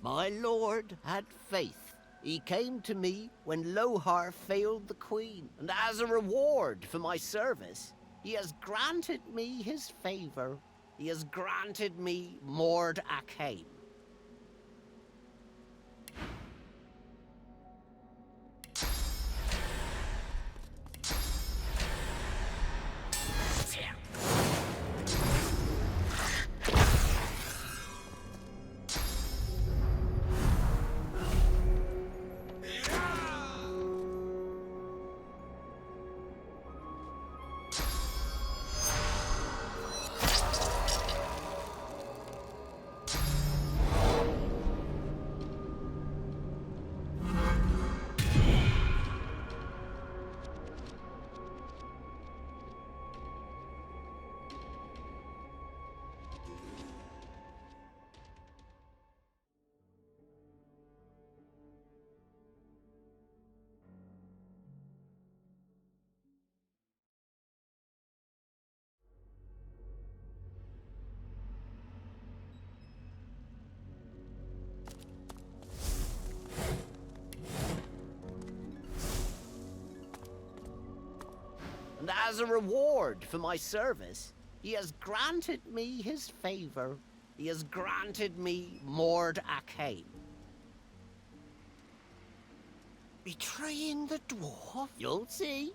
My lord had faith. He came to me when Lohar failed the queen, and as a reward for my service, he has granted me his favor. He has granted me Mord Akhaim. And as a reward for my service, he has granted me his favor. He has granted me Mord Akhaim. Betraying the dwarf? You'll see.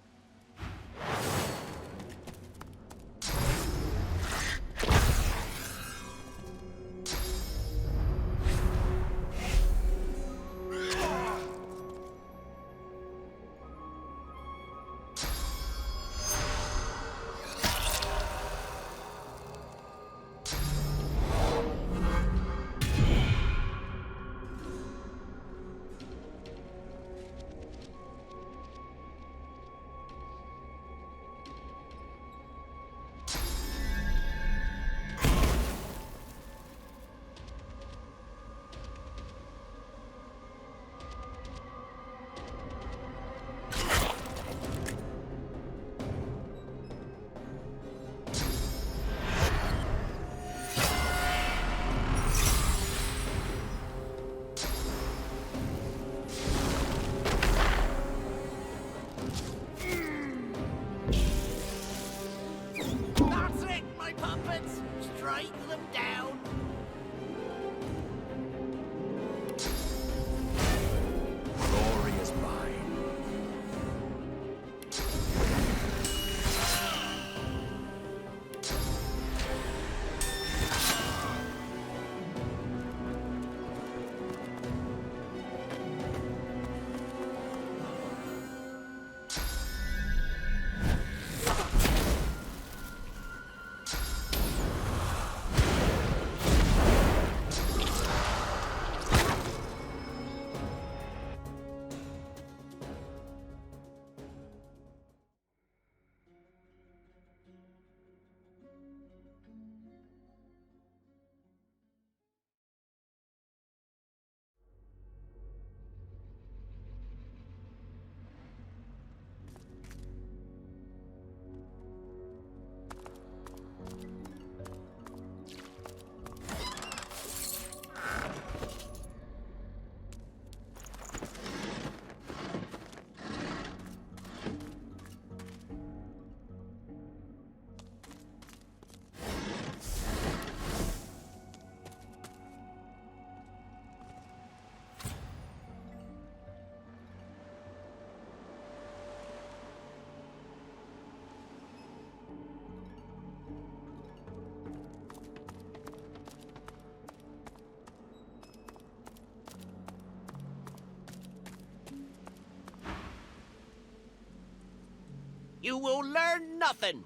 You will learn nothing.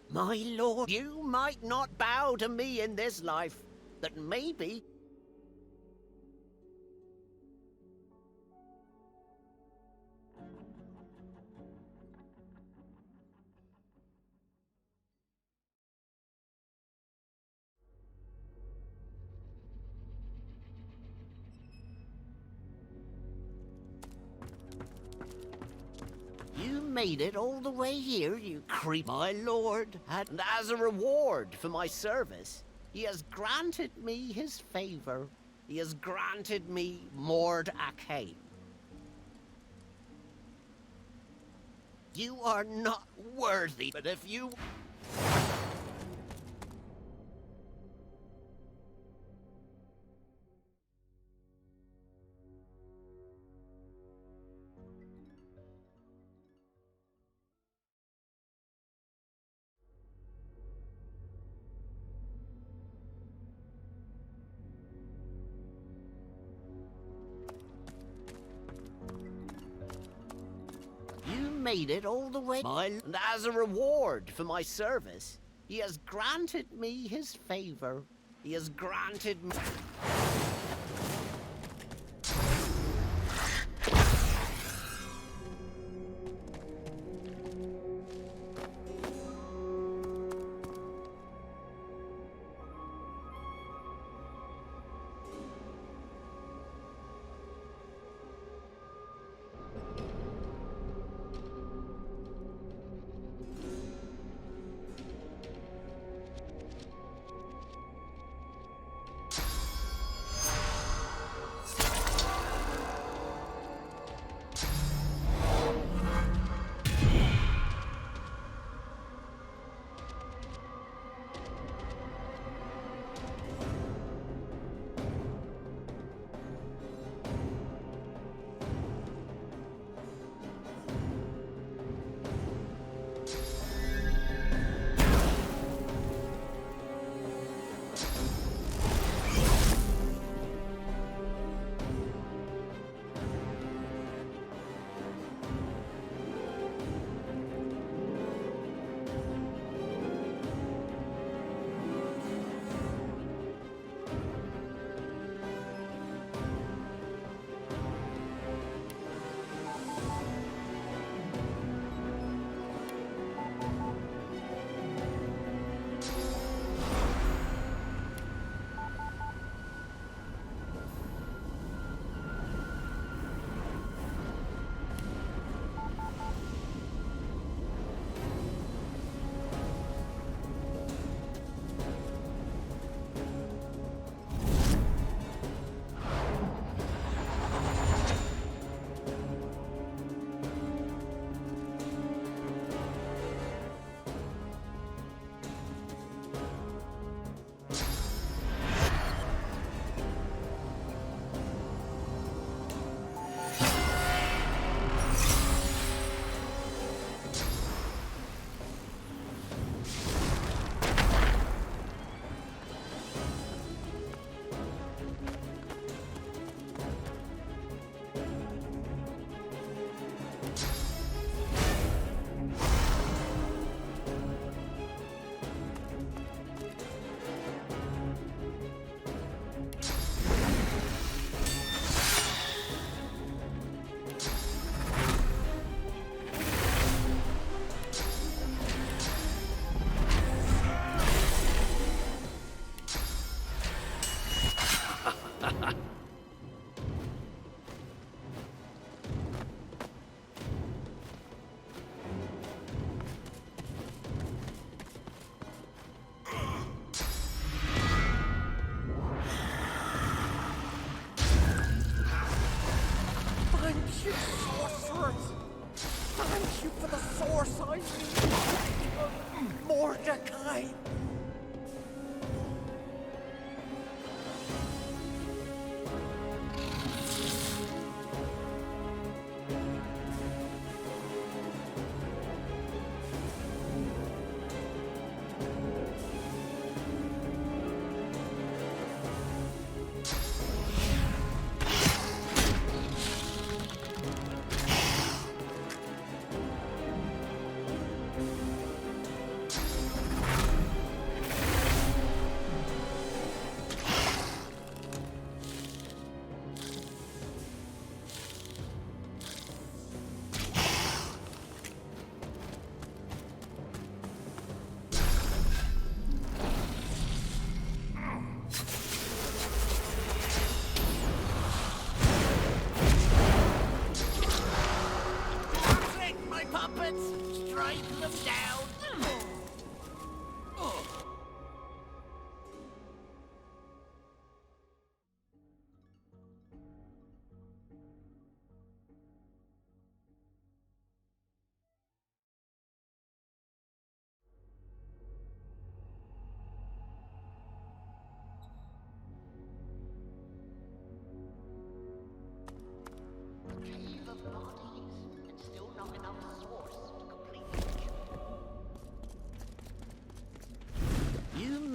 My lord, you might not bow to me in this life, but maybe... You made it all the way here, you creep. My lord, and as a reward for my service, he has granted me his favor. He has granted me Mord Akain. You are not worthy, but if you... made it all the way, and as a reward for my service, he has granted me his favor. He has granted me...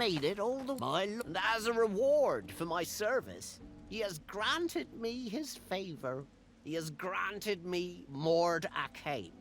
made it all the while, and as a reward for my service, he has granted me his favor. He has granted me Mord Arcane.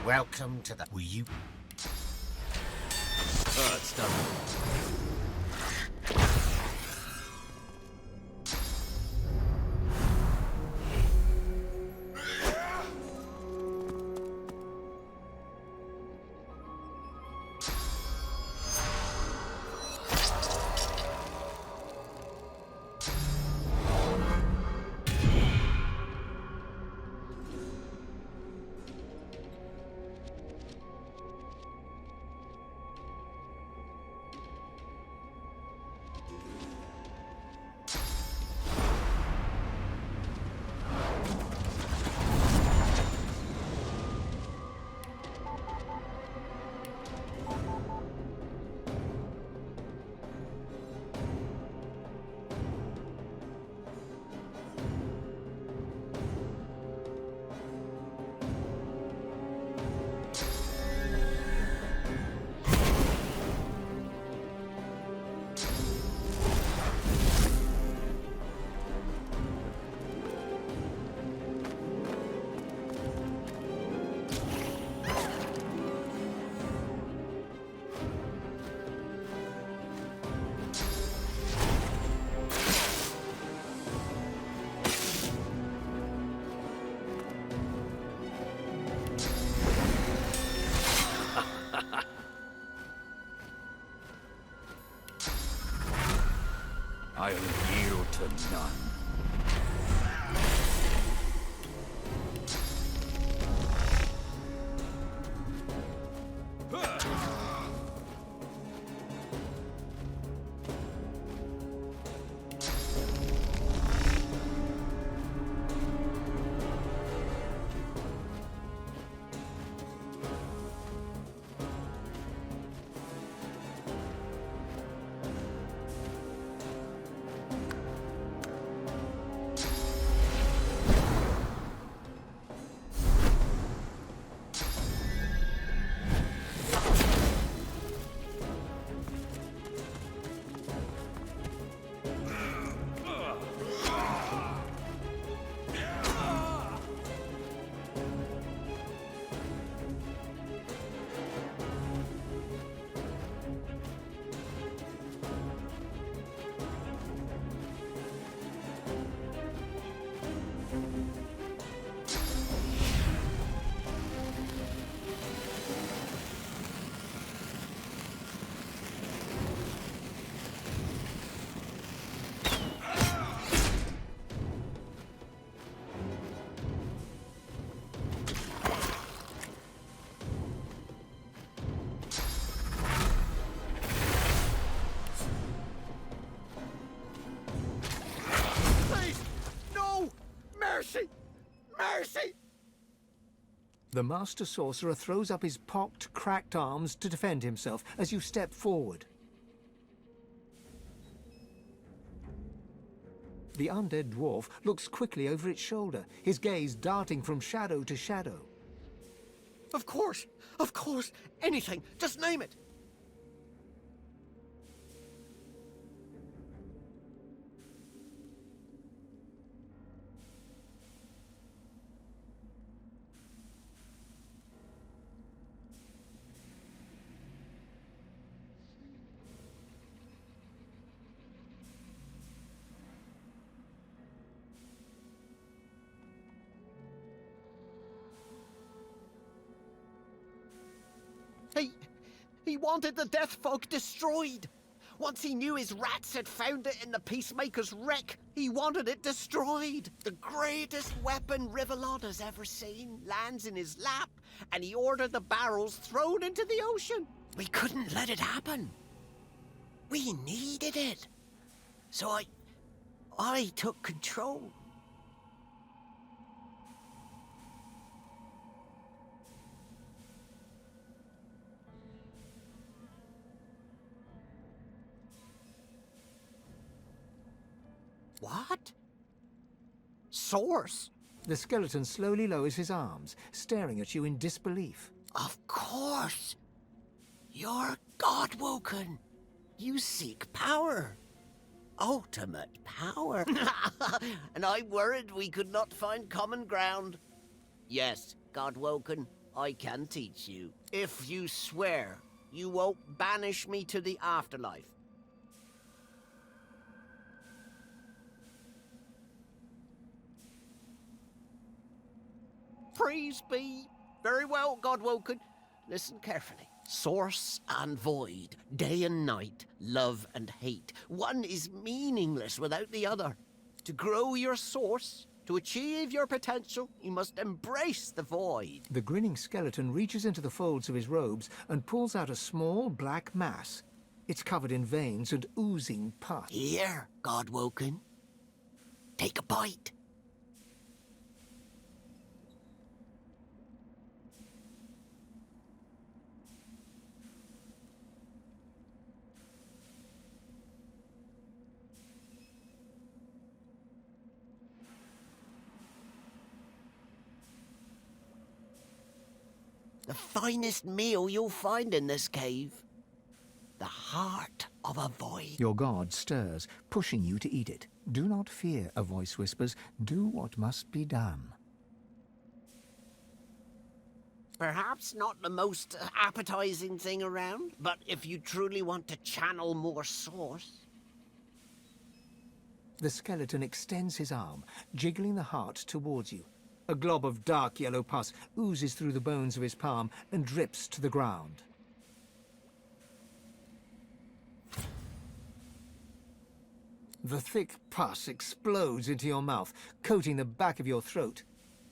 Welcome to the... Were you... Oh, it's done. I'll yield to none. Mercy! The Master Sorcerer throws up his pocked, cracked arms to defend himself as you step forward. The undead dwarf looks quickly over its shoulder, his gaze darting from shadow to shadow. Of course! Anything! Just name it! He wanted the Death Folk destroyed. Once he knew his rats had found it in the Peacemaker's wreck, he wanted it destroyed. The greatest weapon Rivellon has ever seen lands in his lap, and he ordered the barrels thrown into the ocean. We couldn't let it happen. We needed it. So I took control. What? Source? The skeleton slowly lowers his arms, staring at you in disbelief. Of course. You're God-woken. You seek power. Ultimate power. And I worried we could not find common ground. Yes, God-woken. I can teach you. If you swear you won't banish me to the afterlife. Praise be. Very well, Godwoken. Listen carefully. Source and void, day and night, love and hate. One is meaningless without the other. To grow your source, to achieve your potential, you must embrace the void. The grinning skeleton reaches into the folds of his robes and pulls out a small black mass. It's covered in veins and oozing pus. Here, Godwoken. Take a bite. The finest meal you'll find in this cave. The heart of a void. Your god stirs, pushing you to eat it. Do not fear, a voice whispers. Do what must be done. Perhaps not the most appetizing thing around, but if you truly want to channel more source... The skeleton extends his arm, jiggling the heart towards you. A glob of dark yellow pus oozes through the bones of his palm and drips to the ground. The thick pus explodes into your mouth, coating the back of your throat.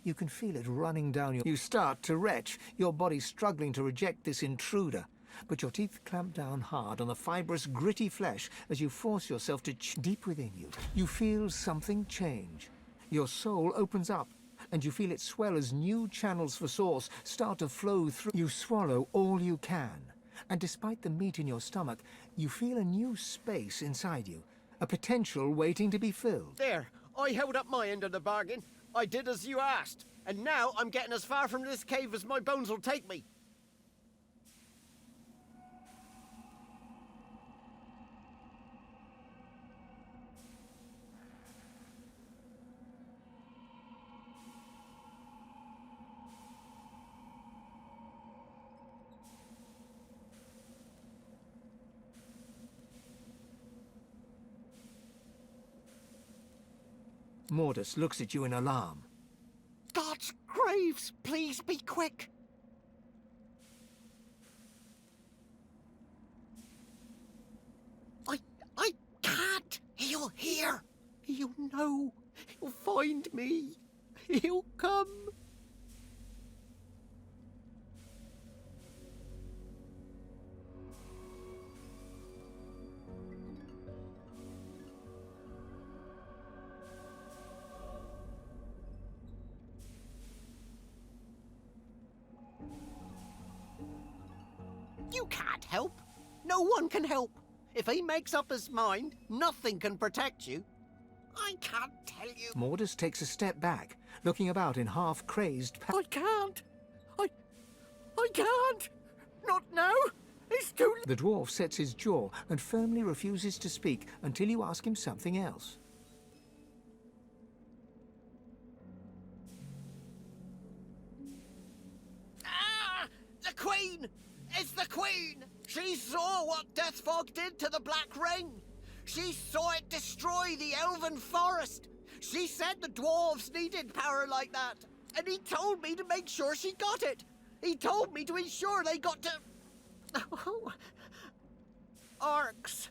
You can feel it running down your... You start to retch, your body struggling to reject this intruder. But your teeth clamp down hard on the fibrous, gritty flesh as you force yourself to deep within you. You feel something change. Your soul opens up, and you feel it swell as new channels for source start to flow through. You swallow all you can, and despite the meat in your stomach, you feel a new space inside you, a potential waiting to be filled. There, I held up my end of the bargain. I did as you asked, and now I'm getting as far from this cave as my bones will take me. Mordus looks at you in alarm. God's graves, please be quick. I can't. He'll hear. He'll know. He'll find me. He'll come. You can't help. No one can help. If he makes up his mind, nothing can protect you. I can't tell you. Mordus takes a step back, looking about in half-crazed... I can't. I can't. Not now. It's too... The dwarf sets his jaw and firmly refuses to speak until you ask him something else. Ah! The Queen! It's the Queen! She saw what Deathfog did to the Black Ring. She saw it destroy the Elven Forest. She said the dwarves needed power like that. And he told me to make sure she got it. He told me to ensure they got to... Oh. Arcs.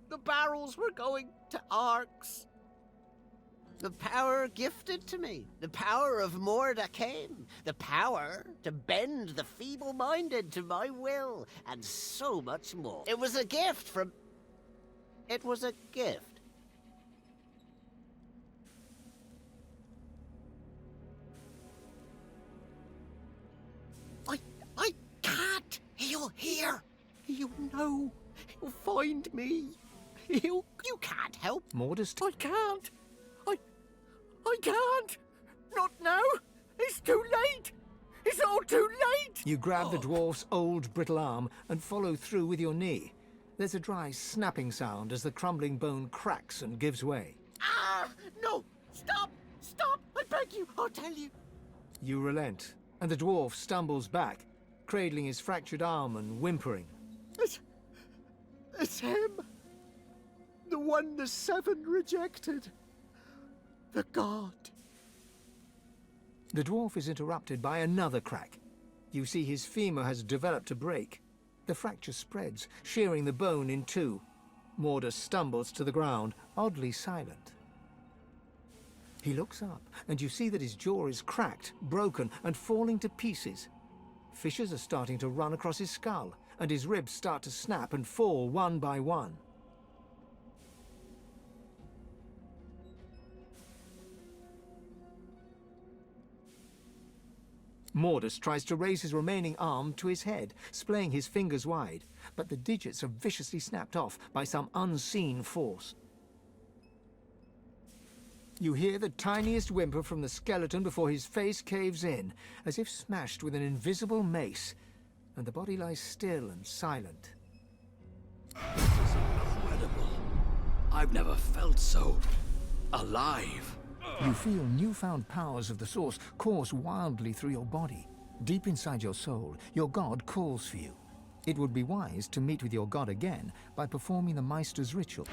The barrels were going to Arcs. The power gifted to me. The power of Mordus. The power to bend the feeble-minded to my will. And so much more. It was a gift from... It was a gift. I can't. He'll hear. He'll know. He'll find me. You can't help. Mordus... I can't. I can't! Not now! It's too late! It's all too late! You grab the dwarf's old, brittle arm and follow through with your knee. There's a dry snapping sound as the crumbling bone cracks and gives way. Ah! No! Stop! Stop! I beg you! I'll tell you! You relent. And the dwarf stumbles back, cradling his fractured arm and whimpering. It's him! The one the seven rejected. The god. The dwarf is interrupted by another crack. You see his femur has developed a break. The fracture spreads, shearing the bone in two. Mordus stumbles to the ground, oddly silent. He looks up, and you see that his jaw is cracked, broken, and falling to pieces. Fissures are starting to run across his skull, and his ribs start to snap and fall one by one. Mordus tries to raise his remaining arm to his head, splaying his fingers wide, but the digits are viciously snapped off by some unseen force. You hear the tiniest whimper from the skeleton before his face caves in, as if smashed with an invisible mace, and the body lies still and silent. This is incredible. I've never felt so alive. You feel newfound powers of the Source course wildly through your body. Deep inside your soul, your god calls for you. It would be wise to meet with your god again by performing the Meister's ritual.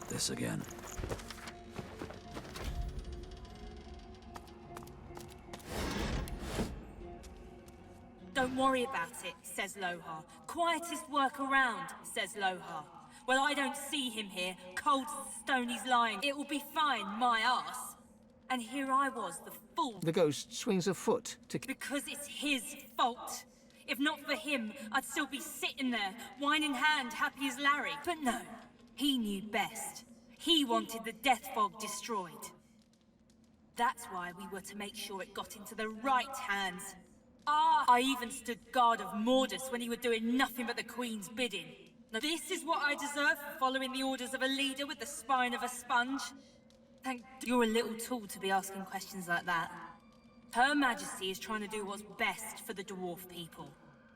This again. Don't worry about it, says Lohar. Quietest work around, says Lohar. Well, I don't see him here, cold as the stone he's lying. It will be fine, my ass. And here I was, the fool. The ghost swings a foot to... Because it's his fault. If not for him, I'd still be sitting there, wine in hand, happy as Larry. But no, he knew best. He wanted the death fog destroyed. That's why we were to make sure it got into the right hands. I even stood guard of Mordus when he were doing nothing but the Queen's bidding. Now this is what I deserve for following the orders of a leader with the spine of a sponge? You're a little tool to be asking questions like that. Her Majesty is trying to do what's best for the dwarf people.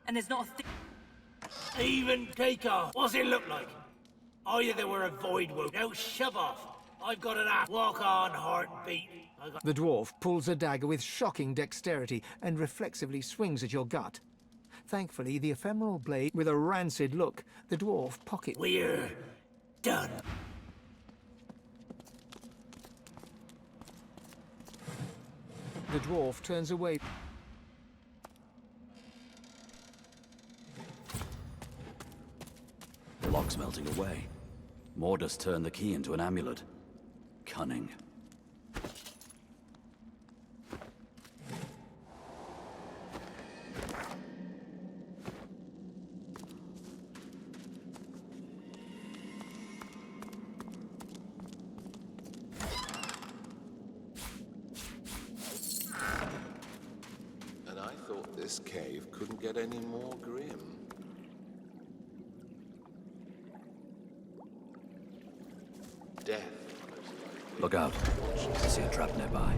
And there's not a thing... Even Takeover, what's it look like? Oh yeah, they were a void wound. Now shove off. I've got an ass. Walk on, heartbeat. The dwarf pulls a dagger with shocking dexterity and reflexively swings at your gut. Thankfully, the ephemeral blade, with a rancid look, the dwarf pockets. We're done. The dwarf turns away. The lock's melting away. Mordus turned the key into an amulet. Cunning. This cave couldn't get any more grim. Death. Look out. I see a trap nearby.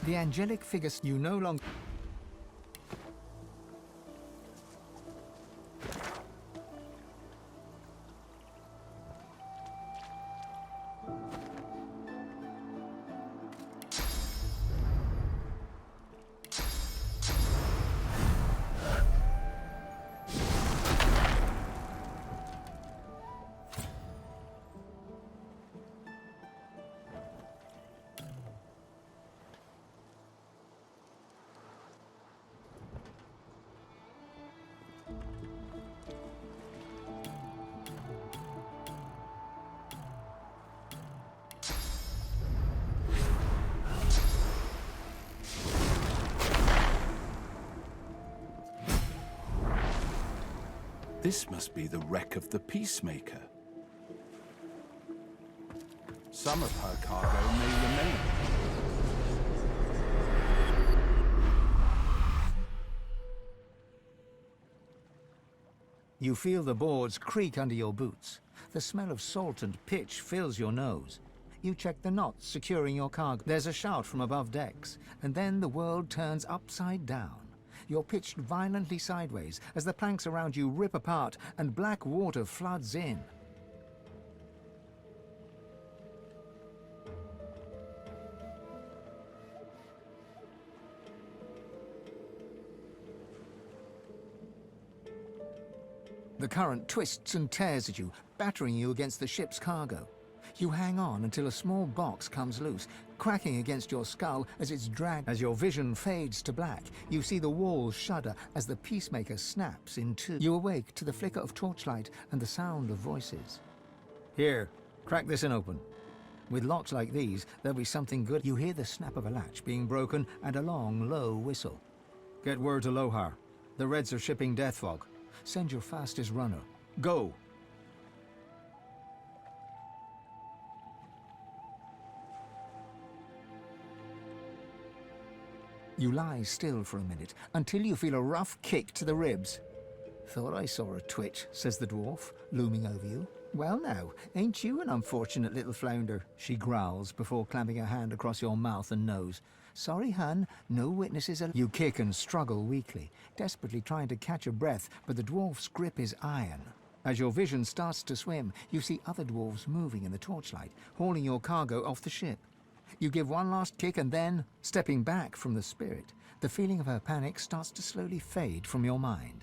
The angelic figures you no longer... This must be the wreck of the Peacemaker. Some of her cargo may remain. You feel the boards creak under your boots. The smell of salt and pitch fills your nose. You check the knots securing your cargo. There's a shout from above decks, and then the world turns upside down. You're pitched violently sideways as the planks around you rip apart and black water floods in. The current twists and tears at you, battering you against the ship's cargo. You hang on until a small box comes loose, cracking against your skull as it's dragged. As your vision fades to black, you see the walls shudder as the peacemaker snaps in two. You awake to the flicker of torchlight and the sound of voices. Here, crack this and open. With locks like these, there'll be something good. You hear the snap of a latch being broken and a long, low whistle. Get word to Lohar. The Reds are shipping death fog. Send your fastest runner. Go! You lie still for a minute, until you feel a rough kick to the ribs. Thought I saw a twitch, says the dwarf, looming over you. Well now, ain't you an unfortunate little flounder? She growls before clamping her hand across your mouth and nose. Sorry, hun, no witnesses. You kick and struggle weakly, desperately trying to catch a breath, but the dwarf's grip is iron. As your vision starts to swim, you see other dwarves moving in the torchlight, hauling your cargo off the ship. You give one last kick and then, stepping back from the spirit, the feeling of her panic starts to slowly fade from your mind.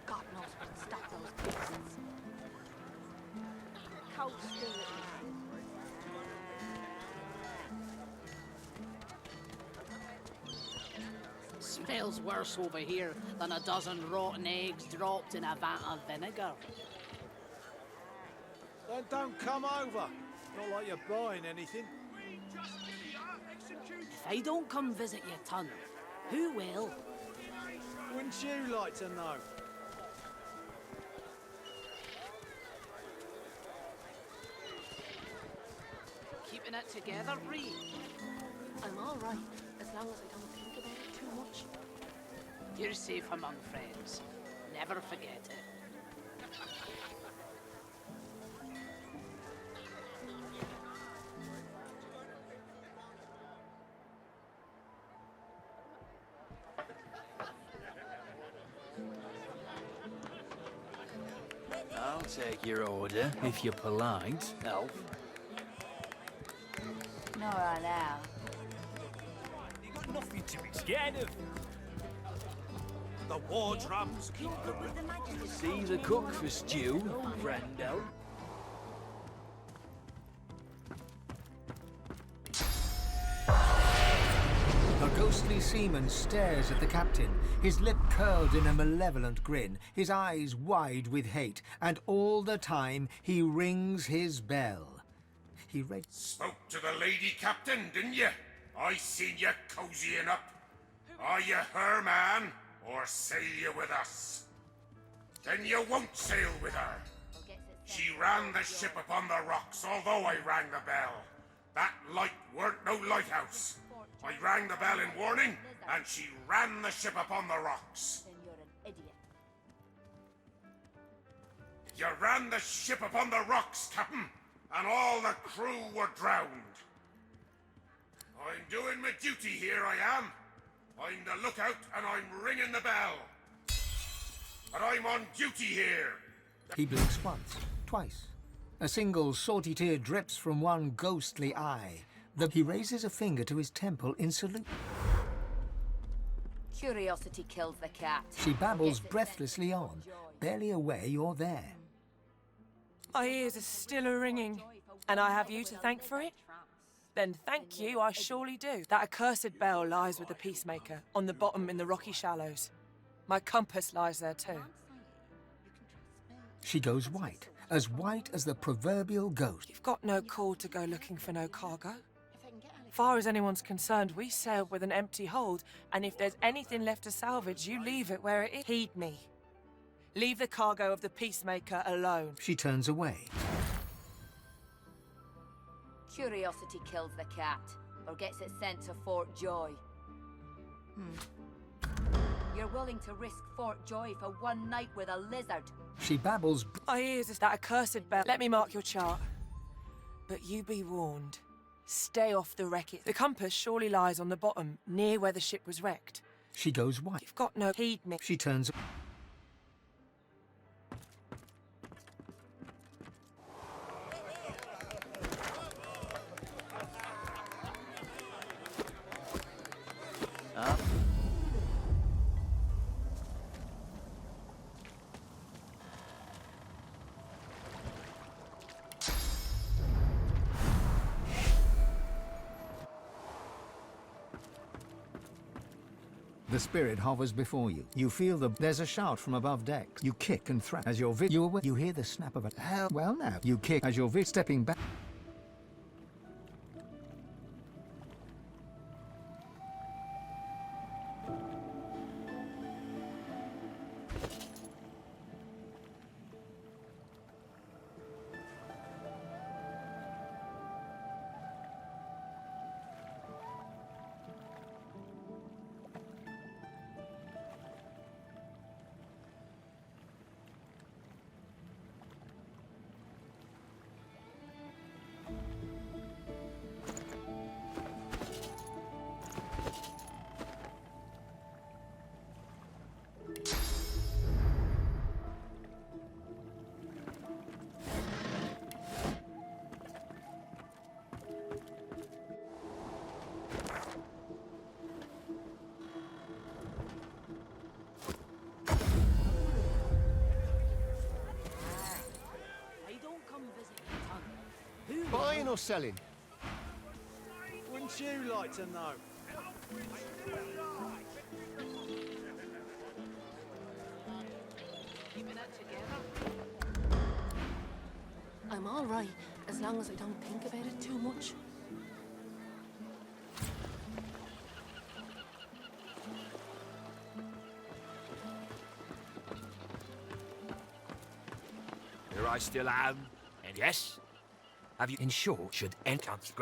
God knows what stopped those beasts. Cold Smells worse over here than a dozen rotten eggs dropped in a vat of vinegar. Then don't come over. Not like you're buying anything. If I don't come visit your ton, who will? Wouldn't you like to know? Keeping it together, Bree? I'm all right, as long as I don't think about it too much. You're safe among friends. Never forget it. I'll take your order, if you're polite, elf. Not right now. You got nothing to be scared of. The war drums keep the... See the cook for stew, friendo? ghostly seaman stares at the captain, his lip curled in a malevolent grin, his eyes wide with hate, and all the time he rings his bell. He read... Spoke to the lady captain, didn't you? I seen you cozying up. Are you her man, or sail you with us? Then you won't sail with her. She ran the ship upon the rocks, although I rang the bell. That light weren't no lighthouse. I rang the bell in warning, and she ran the ship upon the rocks. Then you're an idiot. You ran the ship upon the rocks, Captain, and all the crew were drowned. I'm doing my duty here, I am. I'm the lookout, and I'm ringing the bell. But I'm on duty here. He blinks once, twice. A single salty tear drips from one ghostly eye. He raises a finger to his temple in salute. Curiosity kills the cat. She babbles breathlessly on, barely aware you're there. My ears are still a-ringing, and I have you to thank for it? Then thank you, I surely do. That accursed bell lies with the Peacemaker, on the bottom in the rocky shallows. My compass lies there too. She goes white as the proverbial ghost. You've got no call to go looking for no cargo. Far as anyone's concerned, we sailed with an empty hold, and if there's anything left to salvage, you leave it where it is. Heed me. Leave the cargo of the Peacemaker alone. She turns away. Curiosity kills the cat, or gets it sent to Fort Joy. You're willing to risk Fort Joy for one night with a lizard. She babbles. My ears is that accursed bell. Let me mark your chart. But you be warned. Stay off the wreckage. The compass surely lies on the bottom, near where the ship was wrecked. She goes white. You've got no... Heed me. She turns... Up. The spirit hovers before you. You feel there's a shout from above decks. You kick and thrust as you hear the snap of a hell. Well now, you kick as you're stepping back. Buying or selling? Wouldn't you like to know? I'm all right, as long as I don't think about it too much. Here I still am, and yes, have you in short should encounter